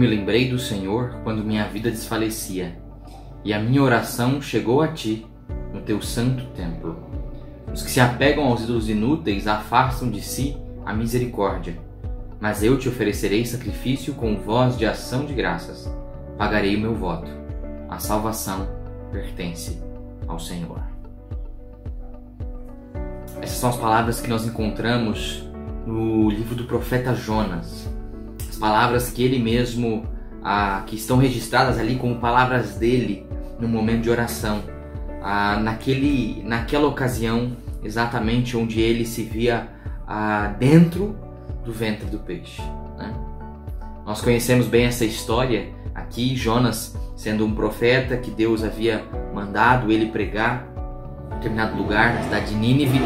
me lembrei do Senhor quando minha vida desfalecia, e a minha oração chegou a ti no teu santo templo. Os que se apegam aos ídolos inúteis afastam de si a misericórdia, mas eu te oferecerei sacrifício com voz de ação de graças. Pagarei o meu voto. A salvação pertence ao Senhor. Essas são as palavras que nós encontramos no livro do profeta Jonas. As palavras que ele mesmo, que estão registradas ali como palavras dele no momento de oração. Naquela ocasião, exatamente onde ele se via dentro do ventre do peixe, né? Nós conhecemos bem essa história aqui, Jonas sendo um profeta que Deus havia mandado ele pregar em determinado lugar, na cidade de Nínive,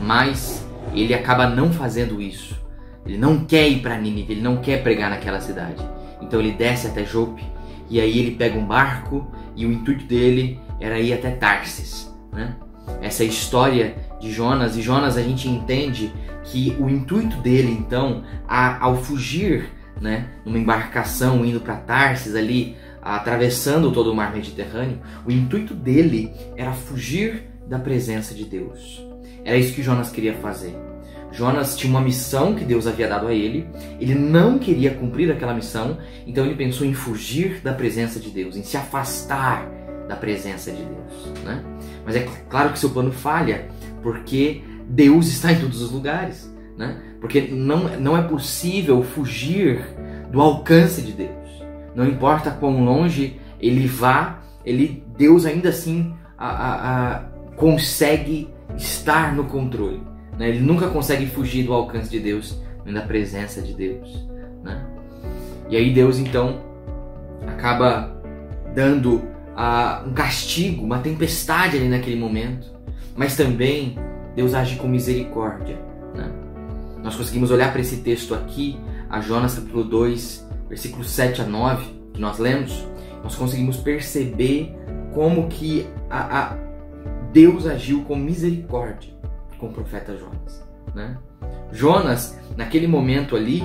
mas ele acaba não fazendo isso. Ele não quer ir para Nínive, ele não quer pregar naquela cidade. Então ele desce até Jope, e aí ele pega um barco, e o intuito dele era ir até Tarsis, né? Essa é a história de Jonas, e Jonas a gente entende que o intuito dele então, ao fugir, né, numa embarcação indo para Tarsis ali, atravessando todo o mar Mediterrâneo, o intuito dele era fugir da presença de Deus. Era isso que Jonas queria fazer. Jonas tinha uma missão que Deus havia dado a ele, ele não queria cumprir aquela missão, então ele pensou em fugir da presença de Deus, em se afastar da presença de Deus, né? Mas é claro que seu plano falha, porque Deus está em todos os lugares, né? Porque não é possível fugir do alcance de Deus. Não importa quão longe ele vá, Deus ainda assim consegue estar no controle, né? Ele nunca consegue fugir do alcance de Deus, nem da presença de Deus, né? E aí Deus então acaba dando um castigo, uma tempestade ali naquele momento, mas também Deus age com misericórdia, né? Nós conseguimos olhar para esse texto aqui, a Jonas capítulo 2, versículos 7 a 9, que nós lemos, nós conseguimos perceber como que Deus agiu com misericórdia com o profeta Jonas, né? Jonas, naquele momento ali,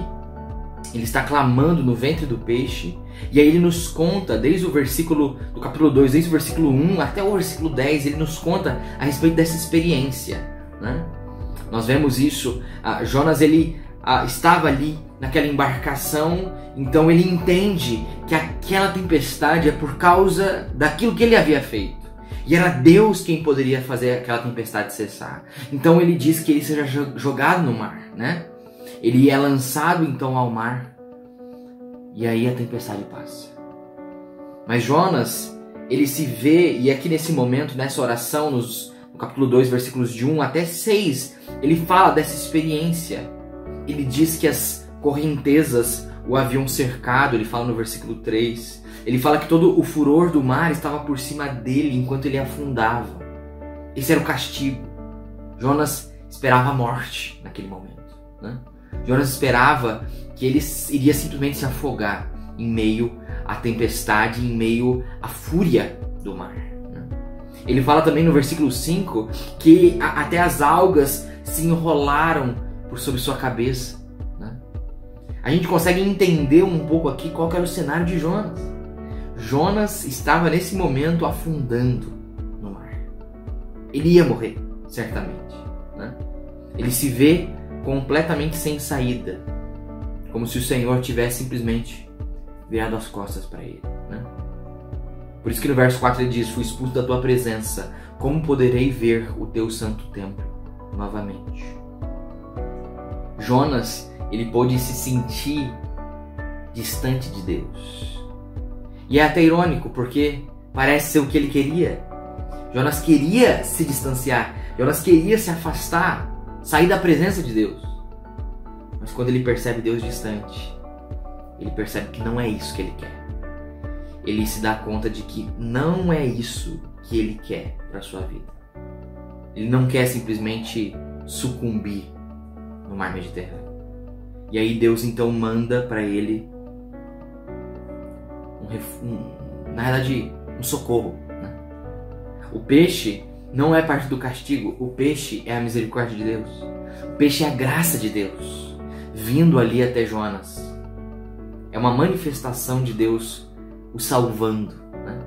ele está clamando no ventre do peixe, e aí ele nos conta, desde o versículo do capítulo 2, desde o versículo 1 até o versículo 10, ele nos conta a respeito dessa experiência, né? Nós vemos isso, Jonas ele estava ali naquela embarcação, então ele entende que aquela tempestade é por causa daquilo que ele havia feito. E era Deus quem poderia fazer aquela tempestade cessar. Então ele diz que ele seja jogado no mar, né? Ele é lançado então ao mar, e aí a tempestade passa. Mas Jonas, ele se vê, e aqui nesse momento, nessa oração, no capítulo 2, versículos de 1 até 6, ele fala dessa experiência. Ele diz que as correntezas o haviam cercado, ele fala no versículo 3. Ele fala que todo o furor do mar estava por cima dele enquanto ele afundava. Esse era o castigo. Jonas esperava a morte naquele momento, né? Jonas esperava que ele iria simplesmente se afogar em meio à tempestade, em meio à fúria do mar, né? Ele fala também no versículo 5 que até as algas se enrolaram por sobre sua cabeça, né? A gente consegue entender um pouco aqui qual que era o cenário de Jonas. Jonas estava nesse momento afundando no mar. Ele ia morrer, certamente, né? Ele se vê completamente sem saída, como se o Senhor tivesse simplesmente virado as costas para ele, né? Por isso que no verso 4 ele diz: fui expulso da tua presença, como poderei ver o teu santo templo novamente? Jonas, ele pôde se sentir distante de Deus. E é até irônico, porque parece ser o que ele queria. Jonas queria se distanciar, Jonas queria se afastar, sair da presença de Deus. Mas quando ele percebe Deus distante, ele percebe que não é isso que ele quer. Ele se dá conta de que não é isso que ele quer para a sua vida. Ele não quer simplesmente sucumbir no mar Mediterrâneo. E aí Deus então manda para ele na verdade um socorro, né? O peixe não é parte do castigo, o peixe é a misericórdia de Deus. O peixe é a graça de Deus vindo ali até Jonas, é uma manifestação de Deus o salvando, né?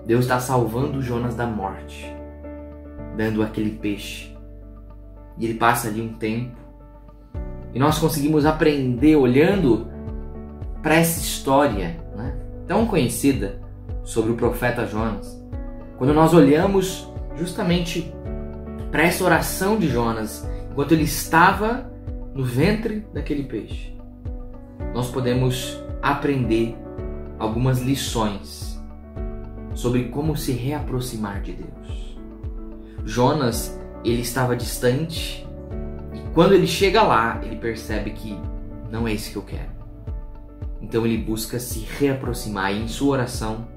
Deus está salvando Jonas da morte, dando aquele peixe. E ele passa ali um tempo. E nós conseguimos aprender olhando para essa história, né, tão conhecida sobre o profeta Jonas. Quando nós olhamos justamente para essa oração de Jonas, enquanto ele estava no ventre daquele peixe, nós podemos aprender algumas lições sobre como se reaproximar de Deus. Jonas, ele estava distante, e quando ele chega lá, ele percebe que não é isso que eu quero. Então ele busca se reaproximar, e em sua oração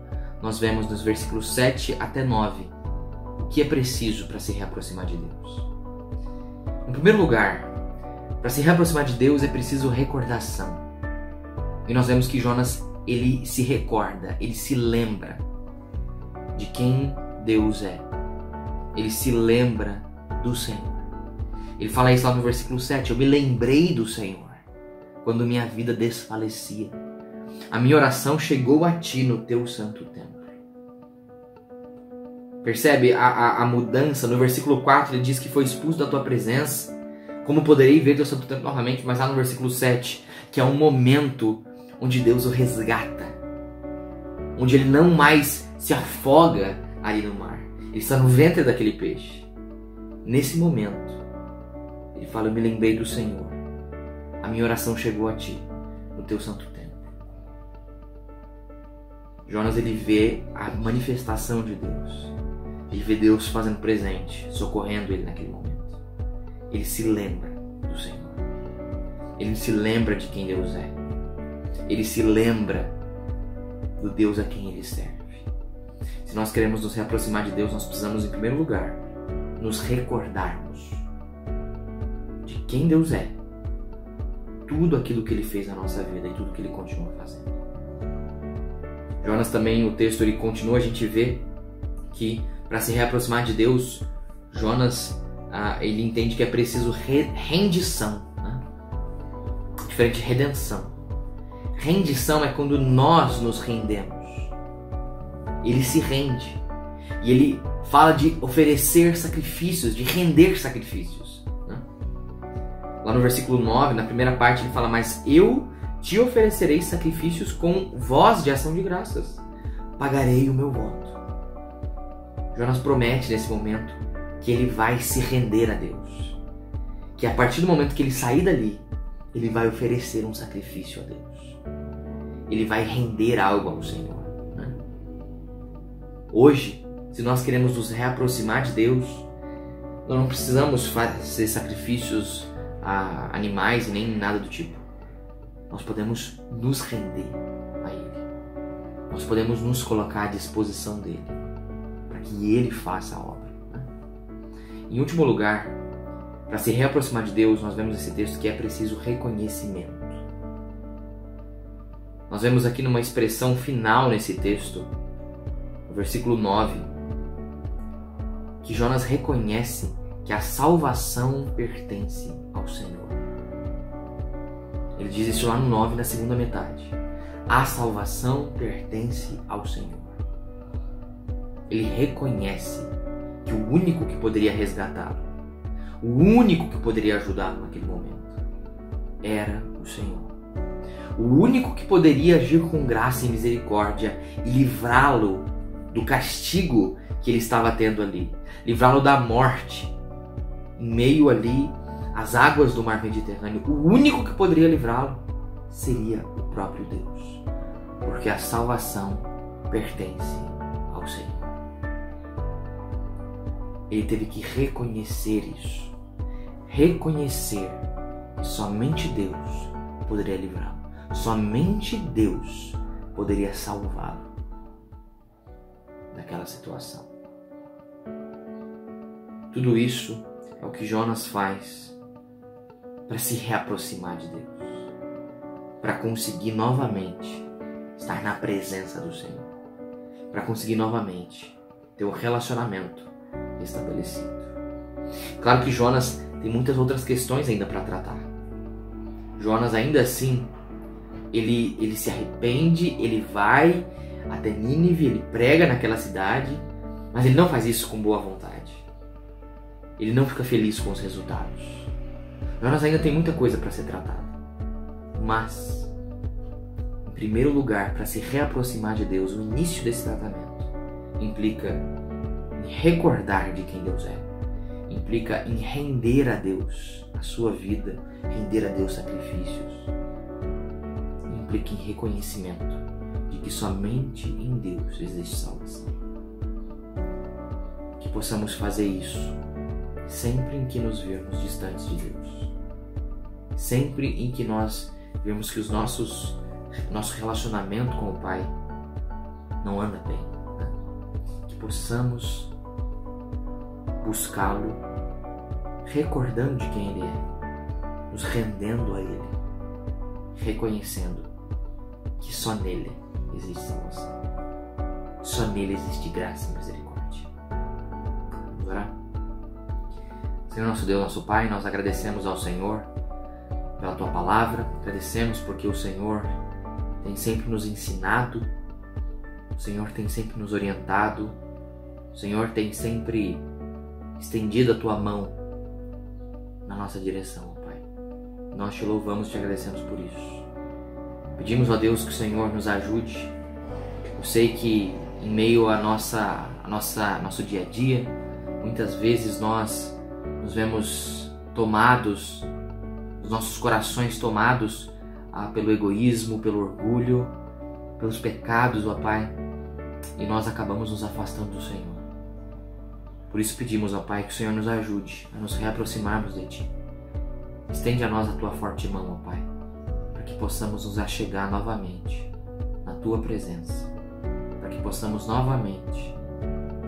nós vemos nos versículos 7 até 9 o que é preciso para se reaproximar de Deus. Em primeiro lugar, para se reaproximar de Deus é preciso recordação. E nós vemos que Jonas, ele se recorda, ele se lembra de quem Deus é. Ele se lembra do Senhor. Ele fala isso lá no versículo 7, eu me lembrei do Senhor quando minha vida desfalecia. A minha oração chegou a ti no teu santo templo. Percebe a mudança? No versículo 4 ele diz que foi expulso da tua presença. Como poderei ver teu santo templo novamente? Mas lá no versículo 7, que é um momento onde Deus o resgata, onde ele não mais se afoga ali no mar. Ele está no ventre daquele peixe. Nesse momento, ele fala, eu me lembrei do Senhor. A minha oração chegou a ti, no teu santo templo. Jonas, ele vê a manifestação de Deus. Ele vê Deus fazendo presente, socorrendo ele naquele momento. Ele se lembra do Senhor. Ele se lembra de quem Deus é. Ele se lembra do Deus a quem ele serve. Se nós queremos nos reaproximar de Deus, nós precisamos, em primeiro lugar, nos recordarmos de quem Deus é, tudo aquilo que ele fez na nossa vida e tudo que ele continua fazendo. Jonas também, o texto ele continua, a gente vê que para se reaproximar de Deus, Jonas ele entende que é preciso rendição, né? Diferente de redenção. Rendição é quando nós nos rendemos. Ele se rende. E ele fala de oferecer sacrifícios, de render sacrifícios, né? Lá no versículo 9, na primeira parte, ele fala, mas eu te oferecerei sacrifícios com voz de ação de graças. Pagarei o meu voto. Jonas promete nesse momento que ele vai se render a Deus. Que a partir do momento que ele sair dali, ele vai oferecer um sacrifício a Deus. Ele vai render algo ao Senhor, né? Hoje, se nós queremos nos reaproximar de Deus, nós não precisamos fazer sacrifícios a animais e nem nada do tipo. Nós podemos nos render a Ele. Nós podemos nos colocar à disposição dEle, para que Ele faça a obra, né? Em último lugar, para se reaproximar de Deus, nós vemos esse texto que é preciso reconhecimento. Nós vemos aqui numa expressão final nesse texto, no versículo 9, que Jonas reconhece que a salvação pertence ao Senhor. Ele diz isso lá no 9, na segunda metade. A salvação pertence ao Senhor. Ele reconhece que o único que poderia resgatá-lo, o único que poderia ajudá-lo naquele momento, era o Senhor. O único que poderia agir com graça e misericórdia e livrá-lo do castigo que ele estava tendo ali, livrá-lo da morte, em meio ali às águas do mar Mediterrâneo, o único que poderia livrá-lo seria o próprio Deus, porque a salvação pertence ao Senhor. Ele teve que reconhecer isso, reconhecer que somente Deus poderia livrá-lo, somente Deus poderia salvá-lo daquela situação. Tudo isso é o que Jonas faz para se reaproximar de Deus, para conseguir novamente estar na presença do Senhor, para conseguir novamente ter um relacionamento estabelecido. Claro que Jonas tem muitas outras questões ainda para tratar. Jonas ainda assim ele se arrepende, ele vai até Nínive, ele prega naquela cidade, mas ele não faz isso com boa vontade. Ele não fica feliz com os resultados. Nós ainda tem muita coisa para ser tratada. Mas, em primeiro lugar, para se reaproximar de Deus, o início desse tratamento implica em recordar de quem Deus é. Implica em render a Deus a sua vida, render a Deus sacrifícios. Implica em reconhecimento de que somente em Deus existe salvação. Que possamos fazer isso sempre em que nos vermos distantes de Deus. Sempre em que nós vemos que nosso relacionamento com o Pai não anda bem. Né? Que possamos buscá-lo recordando de quem Ele é, nos rendendo a Ele, reconhecendo que só nele existe salvação. Só nele existe graça e misericórdia. Vamos orar? Senhor nosso Deus, nosso Pai, nós agradecemos ao Senhor pela Tua Palavra, agradecemos porque o Senhor tem sempre nos ensinado, o Senhor tem sempre nos orientado, o Senhor tem sempre estendido a Tua mão na nossa direção, ó Pai. Nós Te louvamos e Te agradecemos por isso. Pedimos a Deus que o Senhor nos ajude. Eu sei que em meio a nosso dia a dia, muitas vezes nós nos vemos tomados, os nossos corações tomados pelo egoísmo, pelo orgulho, pelos pecados, ó Pai, e nós acabamos nos afastando do Senhor. Por isso pedimos, ó Pai, que o Senhor nos ajude a nos reaproximarmos de Ti. Estende a nós a Tua forte mão, ó Pai, para que possamos nos achegar novamente na Tua presença, para que possamos novamente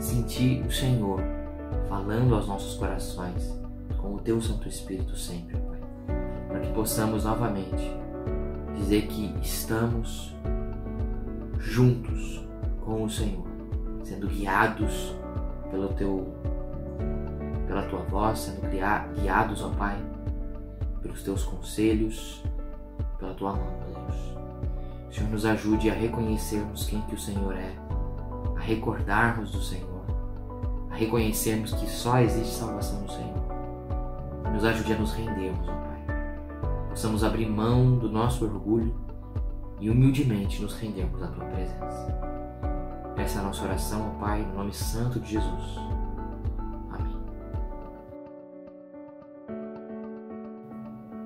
sentir o Senhor falando aos nossos corações com o Teu Santo Espírito sempre, Pai, para que possamos novamente dizer que estamos juntos com o Senhor, sendo guiados pela Tua voz, sendo guiados, ó Pai, pelos Teus conselhos, pela Tua mão, ó Deus. O Senhor nos ajude a reconhecermos quem que o Senhor é, a recordarmos do Senhor, a reconhecermos que só existe salvação no Senhor. Nos ajude a nos rendermos, ó Pai. Possamos abrir mão do nosso orgulho e humildemente nos rendermos à Tua presença. Essa é a nossa oração, ó Pai, no nome santo de Jesus. Amém.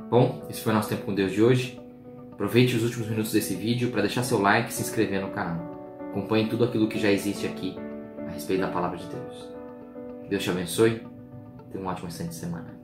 Bom, esse foi o nosso tempo com Deus de hoje. Aproveite os últimos minutos desse vídeo para deixar seu like e se inscrever no canal. Acompanhe tudo aquilo que já existe aqui a respeito da Palavra de Deus. Deus te abençoe. Tenha um ótimo restante de semana.